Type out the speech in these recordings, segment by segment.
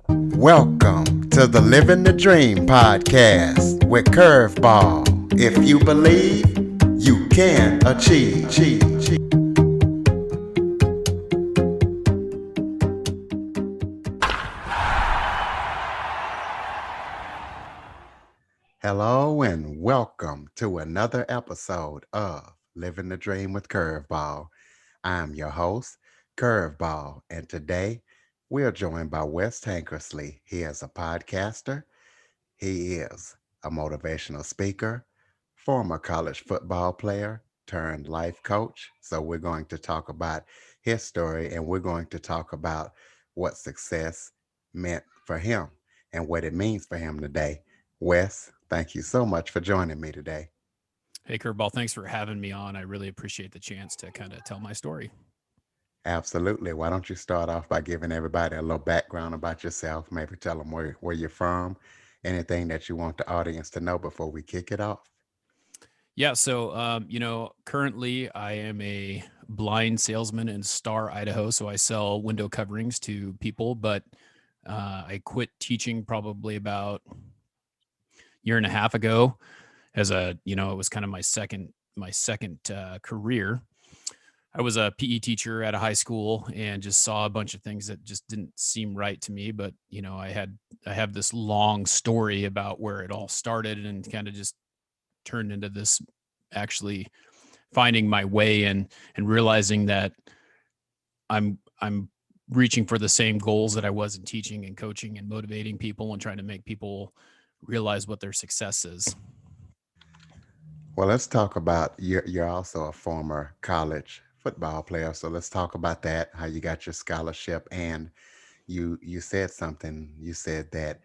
Welcome to the Living the Dream podcast with Curveball. If you believe, you can achieve. Hello and welcome to another episode of Living the Dream with Curveball. I'm your host, Curveball, and today we are joined by Wes Tankersley. He is a podcaster. He is a motivational speaker, former college football player turned life coach. So, we're going to talk about his story and we're going to talk about what success meant for him and what it means for him today. Wes, thank you so much for joining me today. Hey, Curveball, thanks for having me on. I really appreciate the chance to kind of tell my story. Absolutely. Why don't you start off by giving everybody a little background about yourself? Maybe tell them where you're from, anything that you want the audience to know before we kick it off. Yeah, so currently I am a blind salesman in Star, Idaho. So I sell window coverings to people, but I quit teaching probably about a year and a half ago. It was kind of my second career. I was a PE teacher at a high school and just saw a bunch of things that just didn't seem right to me. But I have this long story about where it all started and kind of just turned into this actually finding my way and realizing that I'm reaching for the same goals that I was in teaching and coaching and motivating people and trying to make people realize what their success is. Well, let's talk about you're also a former college football player. So let's talk about that, how you got your scholarship and you said something. You said that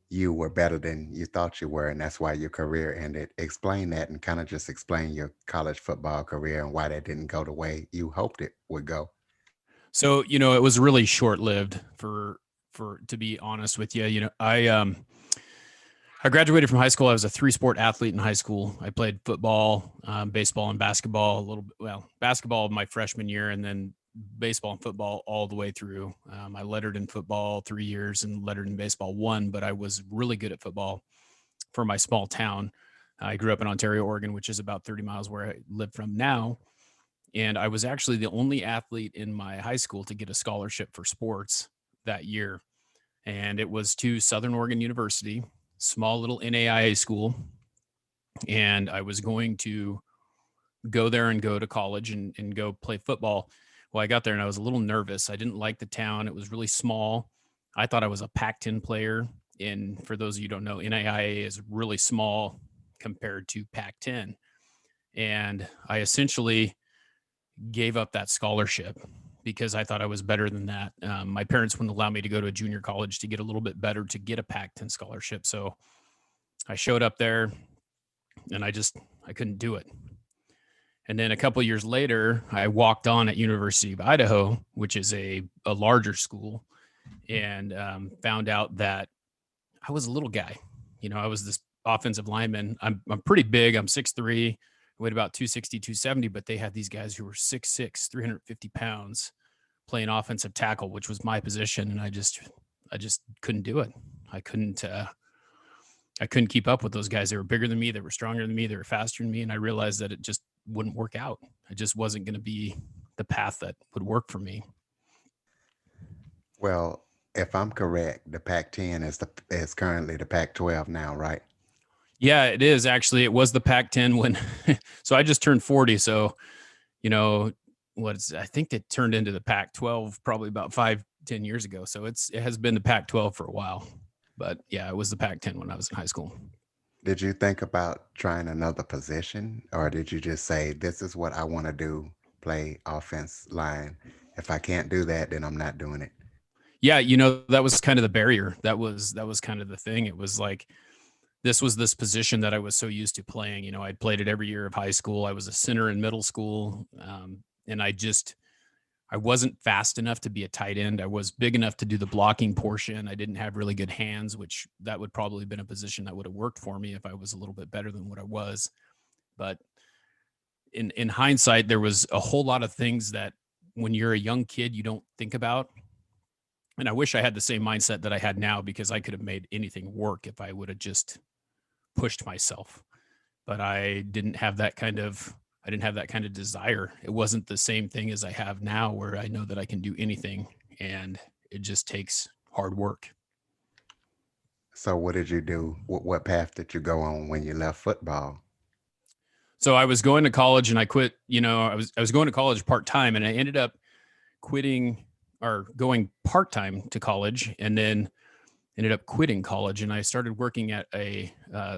you were better than you thought you were, and that's why your career ended. Explain that and kind of just explain your college football career and why that didn't go the way you hoped it would go. So, it was really short-lived for to be honest with you. I graduated from high school. I was a three-sport athlete in high school. I played football, baseball, and basketball a little bit. Well, basketball my freshman year, and then baseball and football all the way through. I lettered in football 3 years and lettered in baseball one, but I was really good at football for my small town. I grew up in Ontario, Oregon, which is about 30 miles where I live from now. And I was actually the only athlete in my high school to get a scholarship for sports that year. And it was to Southern Oregon University, small little NAIA school. And I was going to go there and go to college and go play football. Well, I got there and I was a little nervous. I didn't like the town. It was really small. I thought I was a Pac-10 player. And for those of you who don't know, NAIA is really small compared to Pac-10. And I essentially gave up that scholarship because I thought I was better than that. My parents wouldn't allow me to go to a junior college to get a little bit better to get a Pac-10 scholarship. So I showed up there and I couldn't do it. And then a couple of years later, I walked on at University of Idaho, which is a larger school, and found out that I was a little guy. I was this offensive lineman. I'm pretty big. I'm 6'3", weighed about 260, 270, but they had these guys who were 6'6", 350 pounds playing offensive tackle, which was my position. And I just couldn't do it. I couldn't keep up with those guys. They were bigger than me. They were stronger than me. They were faster than me. And I realized that it just wouldn't work out. It just wasn't going to be the path that would work for me. Well, if I'm correct, the Pac-10 is currently the Pac-12 now, right? Yeah, it is actually. It was the Pac-10 when, so I just turned 40. So, you know, I think it turned into the Pac-12 probably about 5-10 years ago. So it has been the Pac-12 for a while, but yeah, it was the Pac-10 when I was in high school. Did you think about trying another position, or did you just say, this is what I want to do, play offense line? If I can't do that, then I'm not doing it. Yeah, that was kind of the barrier. That was kind of the thing. It was like this position that I was so used to playing. I'd played it every year of high school. I was a center in middle school, and I wasn't fast enough to be a tight end. I was big enough to do the blocking portion. I didn't have really good hands, which that would probably have been a position that would have worked for me if I was a little bit better than what I was. But in hindsight, there was a whole lot of things that when you're a young kid you don't think about. And I wish I had the same mindset that I had now, because I could have made anything work if I would have just pushed myself. But I didn't have that kind of desire. It wasn't the same thing as I have now, where I know that I can do anything, and it just takes hard work. So what did you do? What path did you go on when you left football? So I was going to college and I quit, I was going to college part-time, and I ended up quitting, or going part-time to college, and then ended up quitting college, and I started working at a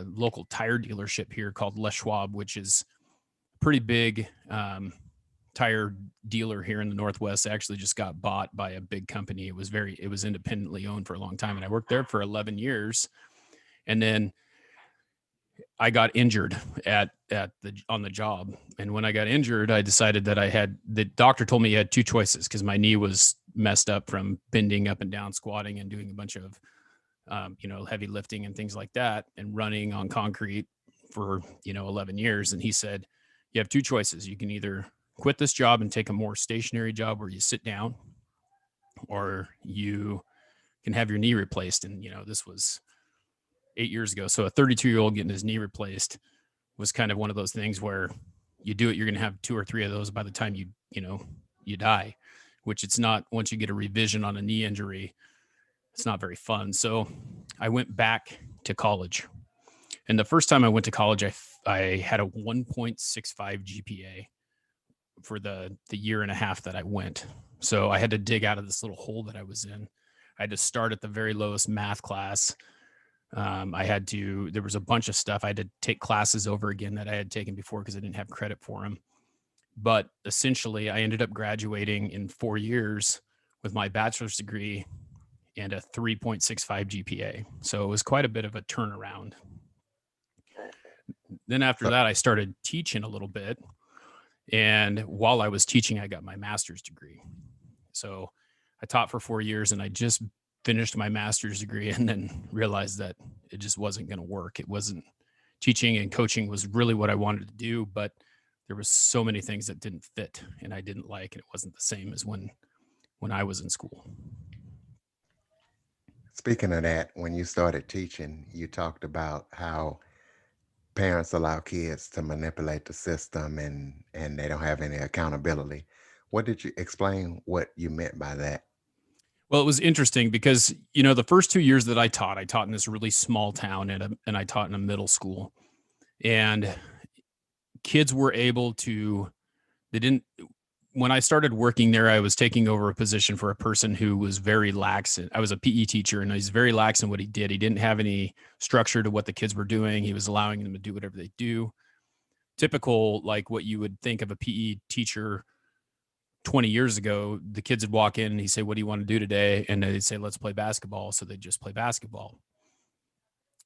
local tire dealership here called Les Schwab, which is pretty big tire dealer here in the Northwest. I actually just got bought by a big company. It was independently owned for a long time, and I worked there for 11 years. And then I got injured on the job. And when I got injured, I decided that the doctor told me I had two choices, because my knee was messed up from bending up and down, squatting, and doing a bunch of heavy lifting and things like that, and running on concrete for 11 years. And he said, you have two choices. You can either quit this job and take a more stationary job where you sit down, or you can have your knee replaced. And this was 8 years ago. So a 32-year-old getting his knee replaced was kind of one of those things where you do it, you're going to have two or three of those by the time you die, which it's not. Once you get a revision on a knee injury, it's not very fun. So I went back to college. And the first time I went to college, I had a 1.65 GPA for the year and a half that I went. So I had to dig out of this little hole that I was in. I had to start at the very lowest math class. There was a bunch of stuff. I had to take classes over again that I had taken before, because I didn't have credit for them. But essentially, I ended up graduating in 4 years with my bachelor's degree and a 3.65 GPA. So it was quite a bit of a turnaround. Then after So that, I started teaching a little bit. And while I was teaching, I got my master's degree. So I taught for 4 years, and I just finished my master's degree, and then realized that it just wasn't going to work. It wasn't. Teaching and coaching was really what I wanted to do, but there was so many things that didn't fit and I didn't like, and it wasn't the same as when I was in school. speaking of that, when you started teaching, you talked about how parents allow kids to manipulate the system and they don't have any accountability. What did you explain what you meant by that? Well, it was interesting because, the first 2 years that I taught in this really small town, and I taught in a middle school, and kids were able to, they didn't, when I started working there, I was taking over a position for a person who was very lax. I was a PE teacher, and he's very lax in what he did. He didn't have any structure to what the kids were doing. He was allowing them to do whatever they do. Typical, like what you would think of a PE teacher 20 years ago. The kids would walk in and he'd say, what do you want to do today? And they'd say, let's play basketball. So they'd just play basketball.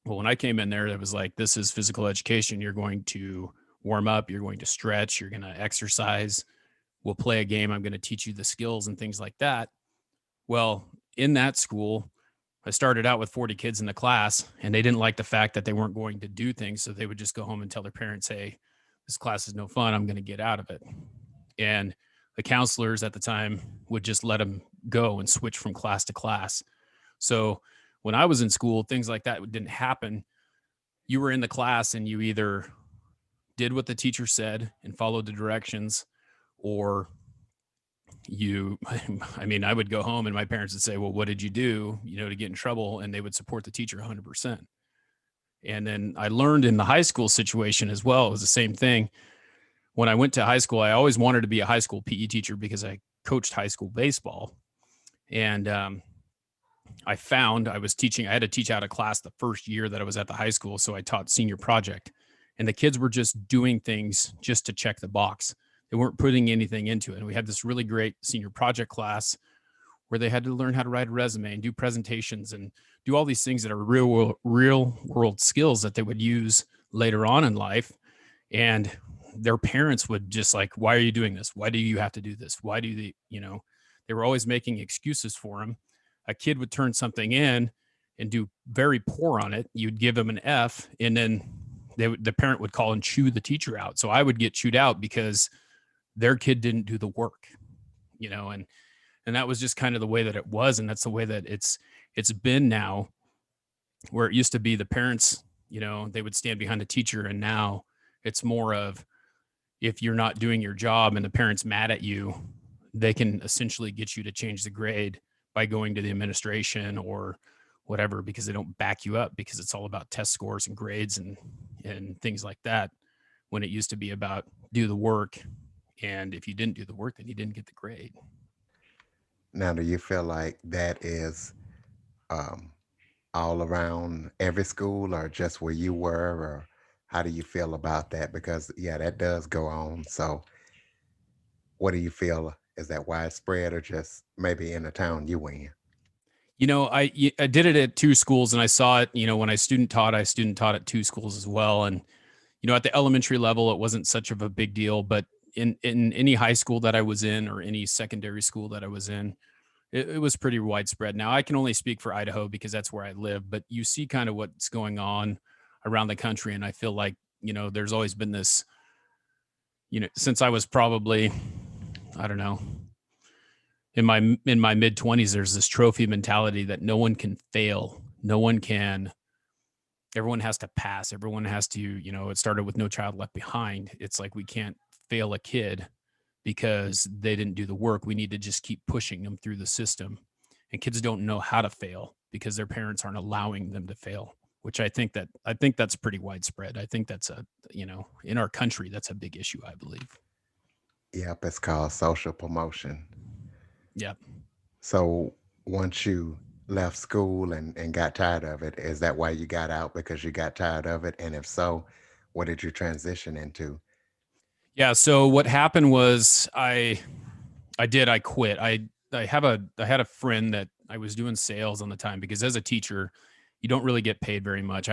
Well, when I came in there, it was like, this is physical education. You're going to warm up. You're going to stretch. You're going to exercise. We'll play a game. I'm going to teach you the skills and things like that. Well, in that school, I started out with 40 kids in the class, and they didn't like the fact that they weren't going to do things. So they would just go home and tell their parents, hey, this class is no fun. I'm going to get out of it. And the counselors at the time would just let them go and switch from class to class. So when I was in school, things like that didn't happen. You were in the class and you either did what the teacher said and followed the directions, or I would go home and my parents would say, well, what did you do, to get in trouble? And they would support the teacher 100%. And then I learned in the high school situation as well. It was the same thing. When I went to high school, I always wanted to be a high school PE teacher because I coached high school baseball. And I found I had to teach out a class the first year that I was at the high school. So I taught senior project, and the kids were just doing things just to check the box. They weren't putting anything into it. And we had this really great senior project class where they had to learn how to write a resume and do presentations and do all these things that are real world skills that they would use later on in life. And their parents would just like, why are you doing this? Why do you have to do this? Why do they were always making excuses for him. A kid would turn something in and do very poor on it. You'd give them an F, and then the parent would call and chew the teacher out. So I would get chewed out because their kid didn't do the work, and And that was just kind of the way that it was. And that's the way that it's been now, where it used to be the parents, they would stand behind the teacher. And now it's more of, if you're not doing your job and the parent's mad at you, they can essentially get you to change the grade by going to the administration or whatever, because they don't back you up, because it's all about test scores and grades and things like that, when it used to be about do the work, and if you didn't do the work, then you didn't get the grade. Now, do you feel like that is um, all around every school or just where you were, or how do you feel about that? Because, yeah, that does go on. So, what do you feel? Is that widespread or just maybe in the town you in? I did it at two schools, and I saw it, when I student taught at two schools as well. And, at the elementary level, it wasn't such of a big deal, but in any high school that I was in, or any secondary school that I was in, it was pretty widespread. Now, I can only speak for Idaho because that's where I live, but you see kind of what's going on around the country. And I feel like, there's always been this, since I was probably, I don't know, in my mid 20s, there's this trophy mentality that no one can fail. No one can, everyone has to pass. Everyone has to, it started with No Child Left Behind. It's like, we can't fail a kid because they didn't do the work. We need to just keep pushing them through the system. And kids don't know how to fail because their parents aren't allowing them to fail, which I think that's pretty widespread. I think that's in our country, that's a big issue, I believe. Yep, it's called social promotion. Yeah. So, once you left school and got tired of it, is that why you got out because you got tired of it? And if so, what did you transition into? Yeah. So what happened was I quit. I had a friend that I was doing sales on the time, because as a teacher, you don't really get paid very much.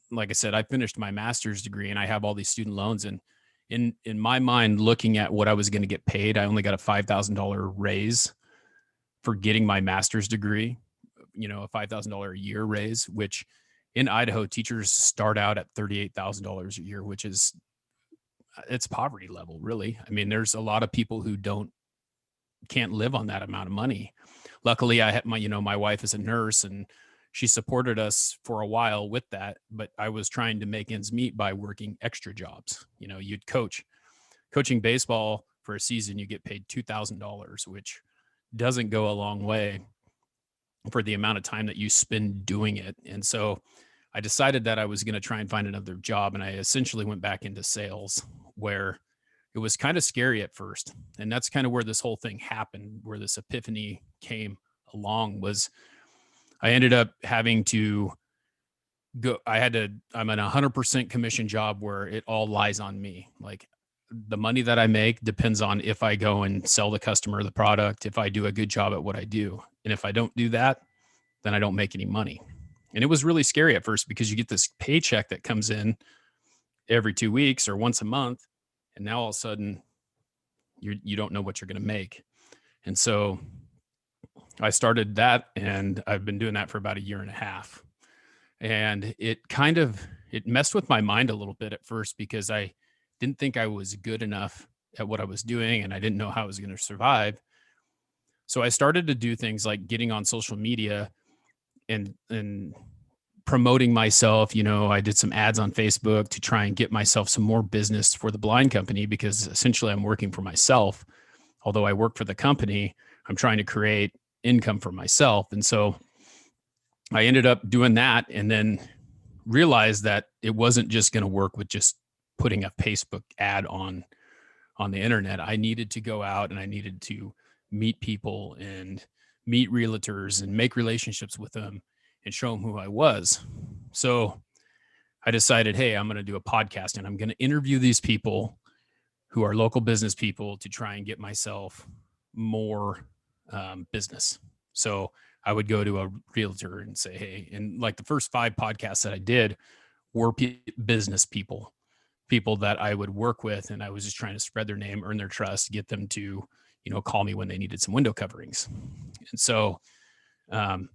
Like I said, I finished my master's degree and I have all these student loans, and in my mind, looking at what I was going to get paid, I only got a $5,000 raise for getting my master's degree, a $5,000 a year raise, which in Idaho, teachers start out at $38,000 a year, which is, it's poverty level, really. I mean, there's a lot of people who can't live on that amount of money. Luckily, I had my wife is a nurse, and she supported us for a while with that, but I was trying to make ends meet by working extra jobs. You'd coaching baseball for a season, you get paid $2,000, which doesn't go a long way for the amount of time that you spend doing it. And so I decided that I was going to try and find another job. And I essentially went back into sales, where it was kind of scary at first. And that's kind of where this whole thing happened, where this epiphany came along. Was I ended up having to I'm in a 100% commission job where it all lies on me. Like, the money that I make depends on if I go and sell the customer the product, if I do a good job at what I do. And if I don't do that, then I don't make any money. And it was really scary at first, because you get this paycheck that comes in every 2 weeks or once a month. And now all of a sudden you don't know what you're going to make. And so I started that, and I've been doing that for about a year and a half. And it messed with my mind a little bit at first, because I didn't think I was good enough at what I was doing, and I didn't know how I was going to survive. So I started to do things like getting on social media and promoting myself. I did some ads on Facebook to try and get myself some more business for the blind company, because essentially I'm working for myself. Although I work for the company, I'm trying to create income for myself. And so I ended up doing that, and then realized that it wasn't just going to work with just putting a Facebook ad on the internet. I needed to go out and I needed to meet people and meet realtors and make relationships with them and show them who I was. So I decided, hey, I'm going to do a podcast, and I'm going to interview these people who are local business people to try and get myself more business. So I would go to a realtor and say, hey, and like the first 5 podcasts that I did were business people that I would work with. And I was just trying to spread their name, earn their trust, get them to, call me when they needed some window coverings. And so, um,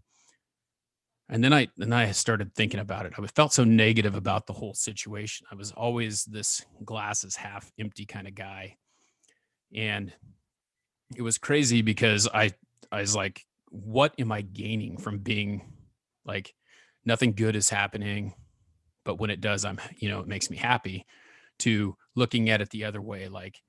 and then I started thinking about it. I felt so negative about the whole situation. I was always this glass is half empty kind of guy. And it was crazy, because I was like, what am I gaining from being like, nothing good is happening, but when it does, it makes me happy, to looking at it the other way. Like,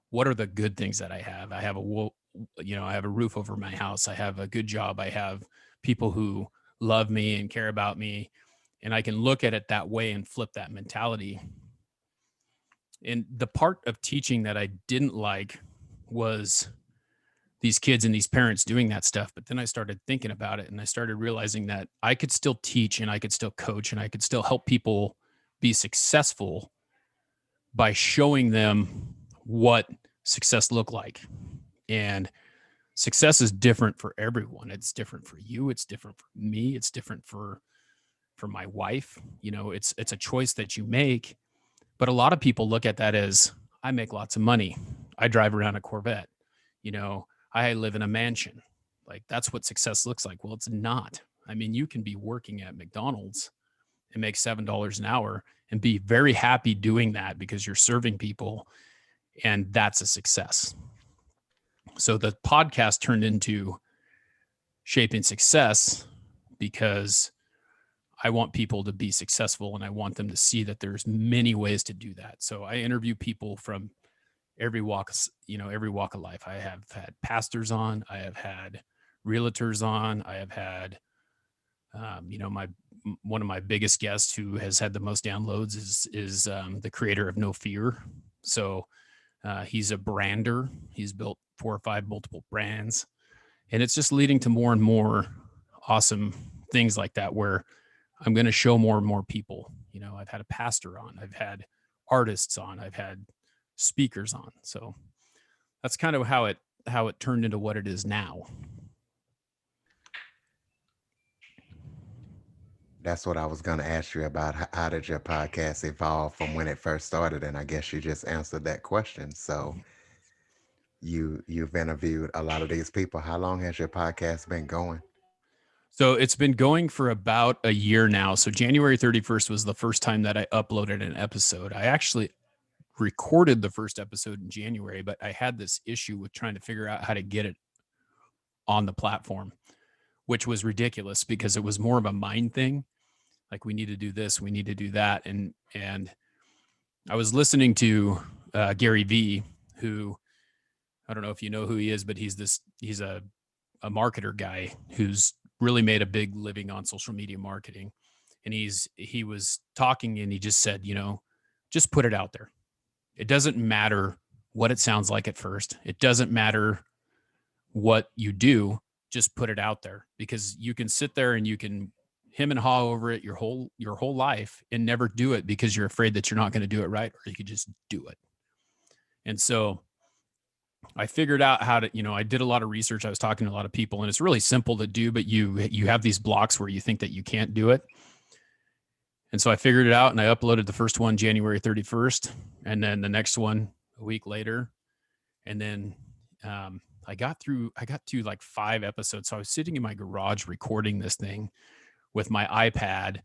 what are the good things that I have? I have I have a roof over my house. I have a good job. I have people who love me and care about me. And I can look at it that way and flip that mentality. And the part of teaching that I didn't like was these kids and these parents doing that stuff. But then I started thinking about it and I started realizing that I could still teach and I could still coach and I could still help people be successful by showing them what success looked like. And success is different for everyone. It's different for you. It's different for me. It's different for my wife. It's a choice that you make. But a lot of people look at that as, I make lots of money. I drive around a Corvette. I live in a mansion. Like, that's what success looks like. Well, it's not. I mean, you can be working at McDonald's and make $7 an hour and be very happy doing that because you're serving people, and that's a success. So the podcast turned into Shaping Success because I want people to be successful and I want them to see that there's many ways to do that. So I interview people from every walk of life. I have had pastors on, I have had realtors on, I have had my one of my biggest guests who has had the most downloads is the creator of No Fear. So he's a brander. He's built 4 or 5 multiple brands, and it's just leading to more and more awesome things like that, where I'm going to show more and more people. I've had a pastor on, I've had artists on, I've had speakers on. So that's kind of how it turned into what it is now. That's what I was going to ask you about. How did your podcast evolve from when it first started? And I guess you just answered that question. So you've interviewed a lot of these people. How long has your podcast been going? So it's been going for about a year now. So January 31st was the first time that I uploaded an episode. I actually recorded the first episode in January, but I had this issue with trying to figure out how to get it on the platform, which was ridiculous because it was more of a mind thing. Like, we need to do this, we need to do that. And I was listening to Gary Vee, who, I don't know if you know who he is, but he's a marketer guy who's really made a big living on social media marketing. And he was talking and he just said, just put it out there. It doesn't matter what it sounds like at first. It doesn't matter what you do. Just put it out there, because you can sit there and you can him and haw over it your whole life and never do it because you're afraid that you're not going to do it right, or you could just do it. And so I figured out how to, I did a lot of research. I was talking to a lot of people, and it's really simple to do, but you have these blocks where you think that you can't do it. And so I figured it out, and I uploaded the first one January 31st, and then the next one a week later. And then I got to like 5 episodes. So I was sitting in my garage recording this thing with my iPad,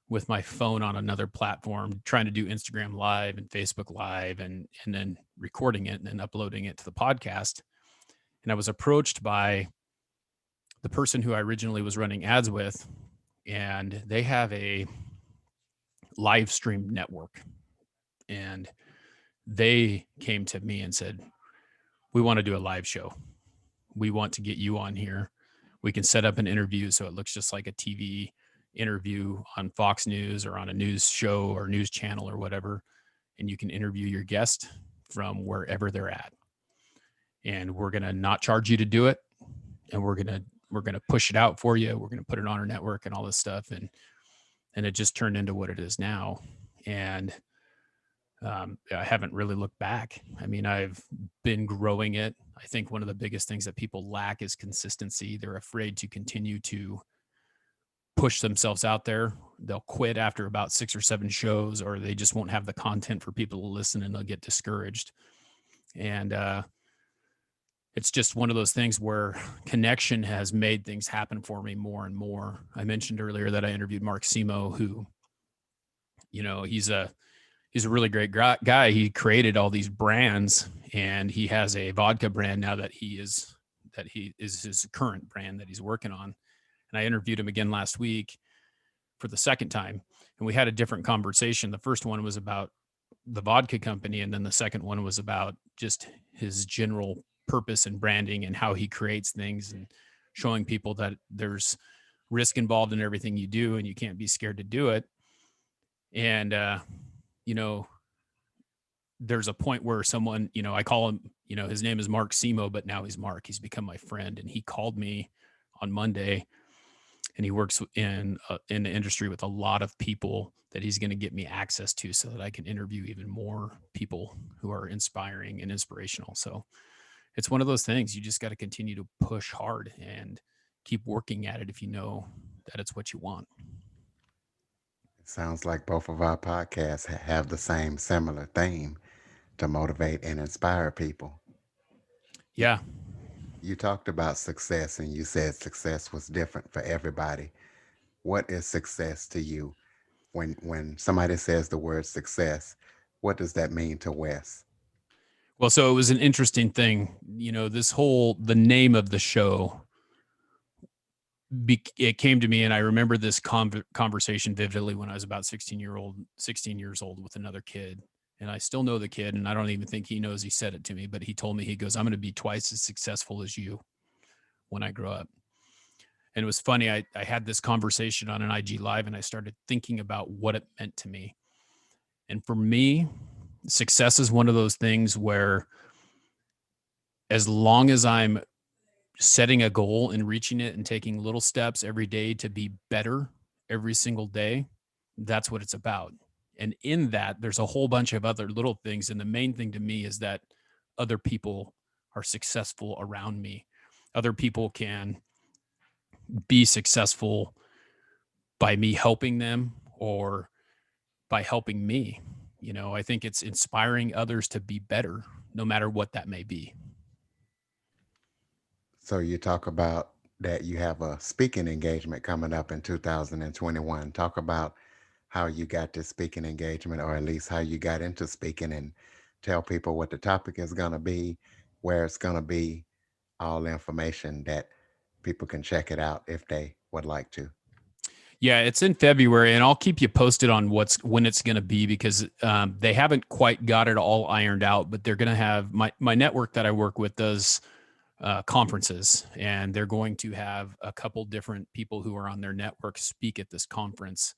with my phone on another platform, trying to do Instagram Live and Facebook Live, and then recording it and then uploading it to the podcast. And I was approached by the person who I originally was running ads with, and they have a live stream network. And they came to me and said, we want to do a live show. We want to get you on here. We can set up an interview so it looks just like a TV interview on Fox News or on a news show or news channel or whatever. And you can interview your guest from wherever they're at. And we're going to not charge you to do it. And we're going to push it out for you. We're going to put it on our network and all this stuff. And it just turned into what it is now. And I haven't really looked back. I mean, I've been growing it. I think one of the biggest things that people lack is consistency. They're afraid to continue to push themselves out there. They'll quit after about 6 or 7 shows, or they just won't have the content for people to listen, and they'll get discouraged. And it's just one of those things where connection has made things happen for me more and more. I mentioned earlier that I interviewed Mark Simo, who, he's a really great guy. He created all these brands, and he has a vodka brand now that that he is his current brand that he's working on. And I interviewed him again last week for the second time, and we had a different conversation. The first one was about the vodka company, and then the second one was about just his general purpose and branding and how he creates things and showing people that there's risk involved in everything you do and you can't be scared to do it. And you know, there's a point where someone, I call him, his name is Mark Simo, but now he's Mark. He's become my friend, and he called me on Monday, and he works in the industry with a lot of people that he's going to get me access to so that I can interview even more people who are inspiring and inspirational. So it's one of those things you just got to continue to push hard and keep working at it if you know that it's what you want. It sounds like both of our podcasts have the same similar theme to motivate and inspire people. You, Yeah. you talked about success and you said success was different for everybody. What is success to you? When somebody says the word success, what does that mean to Wes? Well, so it was an interesting thing. The name of the show, it came to me, and I remember this conversation vividly when I was about 16 years old with another kid. And I still know the kid, and I don't even think he knows he said it to me, but he told me, he goes, "I'm going to be twice as successful as you when I grow up." And it was funny. I had this conversation on an IG Live, and I started thinking about what it meant to me. And for me, success is one of those things where, as long as I'm setting a goal and reaching it and taking little steps every day to be better every single day, that's what it's about. And in that, there's a whole bunch of other little things. And the main thing to me is that other people are successful around me. Other people can be successful by me helping them or by helping me. I think it's inspiring others to be better, no matter what that may be. So you talk about that you have a speaking engagement coming up in 2021. Talk about how you got this speaking engagement, or at least how you got into speaking, and tell people what the topic is going to be, where it's going to be, all the information that people can check it out if they would like to. Yeah, it's in February, and I'll keep you posted on when it's going to be, because they haven't quite got it all ironed out. But they're going to have my network that I work with does conferences, and they're going to have a couple different people who are on their network speak at this conference.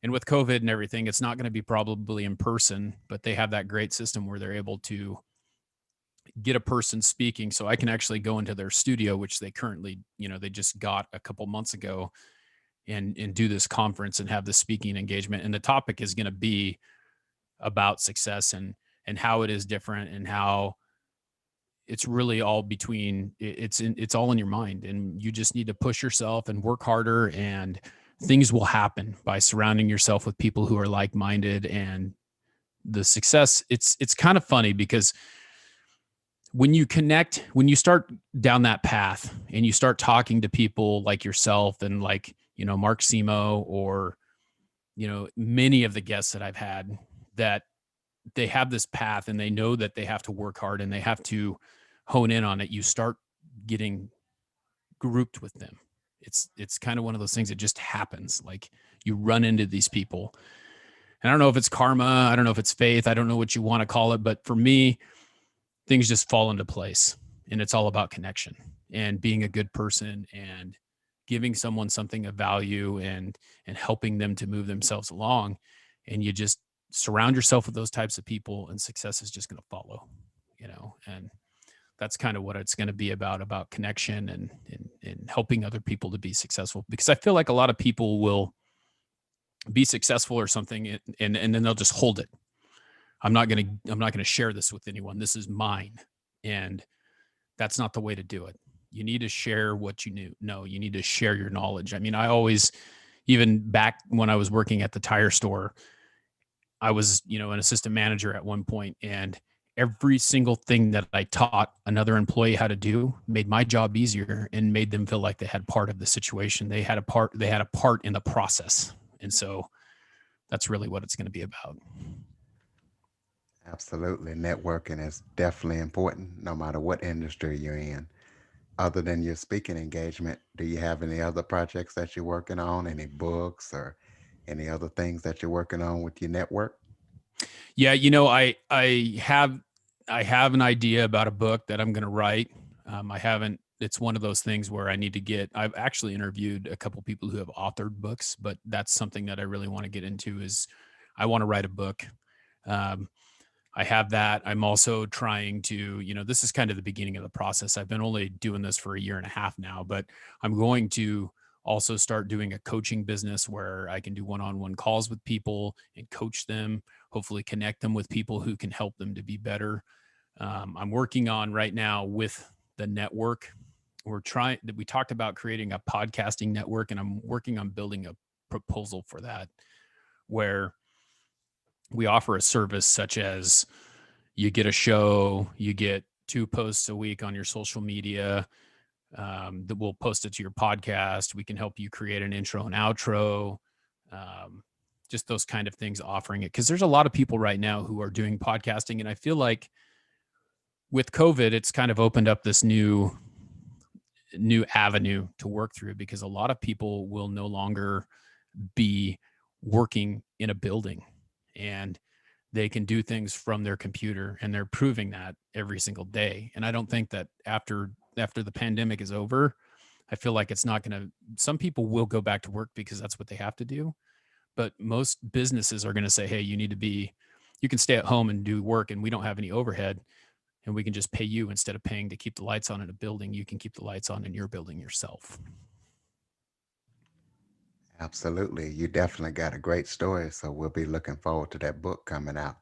And with COVID and everything, it's not going to be probably in person, but they have that great system where they're able to get a person speaking. So I can actually go into their studio, which they currently, they just got a couple months ago, and do this conference and have the speaking engagement. And the topic is going to be about success and how it is different, and how it's really all it's all in your mind, and you just need to push yourself and work harder, and things will happen by surrounding yourself with people who are like-minded. And the success, it's kind of funny, because when you start down that path and you start talking to people like yourself and like, Mark Simo, or, many of the guests that I've had, that they have this path and they know that they have to work hard and they have to hone in on it, you start getting grouped with them. It's kind of one of those things that just happens. Like, you run into these people. And I don't know if it's karma, I don't know if it's faith, I don't know what you want to call it, but for me, things just fall into place, and it's all about connection and being a good person and giving someone something of value, and helping them to move themselves along. And you just surround yourself with those types of people, and success is just going to follow, and that's kind of what it's going to be about connection, and helping other people to be successful. Because I feel like a lot of people will be successful or something, and then they'll just hold it. I'm not going to share this with anyone. This is mine. And that's not the way to do it. You need to share what you knew. No, you need to share your knowledge. I mean, I always, even back when I was working at the tire store, I was, an assistant manager at one point, and every single thing that I taught another employee how to do made my job easier and made them feel like they had part of the situation. They had a part in the process. And so that's really what it's going to be about. Absolutely. Networking is definitely important no matter what industry you're in. Other than your speaking engagement, do you have any other projects that you're working on? Any books or any other things that you're working on with your network? Yeah, I have an idea about a book that I'm going to write. I haven't. It's one of those things where I need to get. I've actually interviewed a couple people who have authored books, but that's something that I really want to get into. Is I want to write a book. Um, I have that. I'm also trying to, this is kind of the beginning of the process. I've been only doing this for a year and a half now, but I'm going to also start doing a coaching business where I can do one-on-one calls with people and coach them, hopefully connect them with people who can help them to be better. I'm working on right now with the network. We talked about creating a podcasting network, and I'm working on building a proposal for that where we offer a service such as you get a show, you get 2 posts a week on your social media, that we'll post it to your podcast. We can help you create an intro and outro, just those kind of things, offering it. Because there's a lot of people right now who are doing podcasting. And I feel like with COVID, it's kind of opened up this new avenue to work through, because a lot of people will no longer be working in a building, and they can do things from their computer, and they're proving that every single day. And I don't think that after the pandemic is over, I feel like it's not going to, some people will go back to work because that's what they have to do. But most businesses are going to say, hey, you can stay at home and do work, and we don't have any overhead, and we can just pay you instead of paying to keep the lights on in a building. You can keep the lights on in your building yourself. Absolutely. You definitely got a great story. So we'll be looking forward to that book coming out.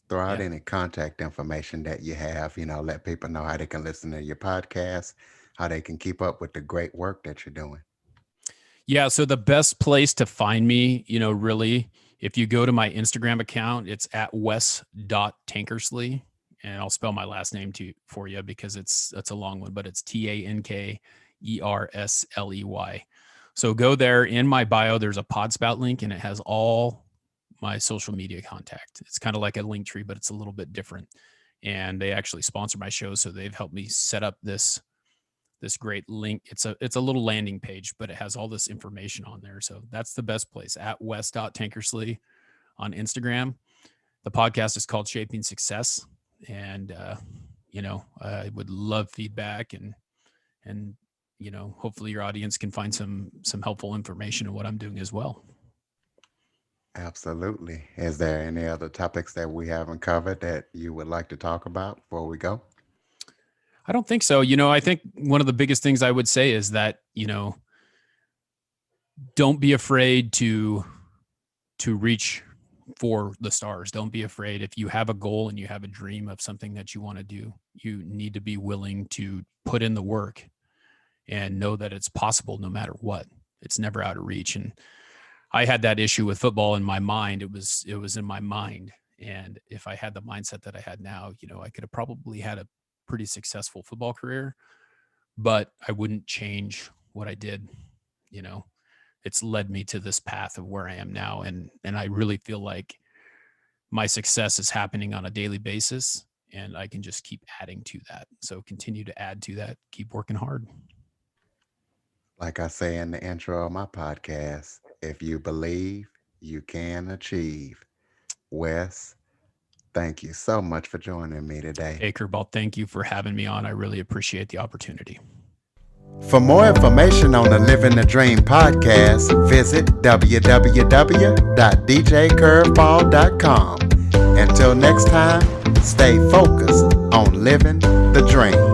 Throw out Yeah. any contact information that you have, let people know how they can listen to your podcast, how they can keep up with the great work that you're doing. Yeah. So the best place to find me, really, if you go to my Instagram account, it's at Wes.Tankersley. And I'll spell my last name for you because that's a long one, but it's Tankersley. So go there. In my bio, there's a Podspout link, and it has all my social media contact. It's kind of like a link tree, but it's a little bit different. And they actually sponsor my show, so they've helped me set up this great link. It's a little landing page, but it has all this information on there. So that's the best place, at Wes.Tankersley on Instagram. The podcast is called Shaping Success. And, I would love feedback, and, hopefully your audience can find some helpful information in what I'm doing as well. Absolutely. Is there any other topics that we haven't covered that you would like to talk about before we go? I don't think so. I think one of the biggest things I would say is that, don't be afraid to reach for the stars. Don't be afraid. If you have a goal and you have a dream of something that you want to do, you need to be willing to put in the work and know that it's possible no matter what. It's never out of reach. And I had that issue with football in my mind. It was in my mind. And if I had the mindset that I had now, I could have probably had a pretty successful football career, but I wouldn't change what I did. It's led me to this path of where I am now. And I really feel like my success is happening on a daily basis, and I can just keep adding to that. So continue to add to that, keep working hard. Like I say in the intro of my podcast, if you believe, you can achieve. Wes, thank you so much for joining me today. Hey, Curveball, thank you for having me on. I really appreciate the opportunity. For more information on the Living the Dream podcast, visit www.djcurveball.com. Until next time, stay focused on living the dream.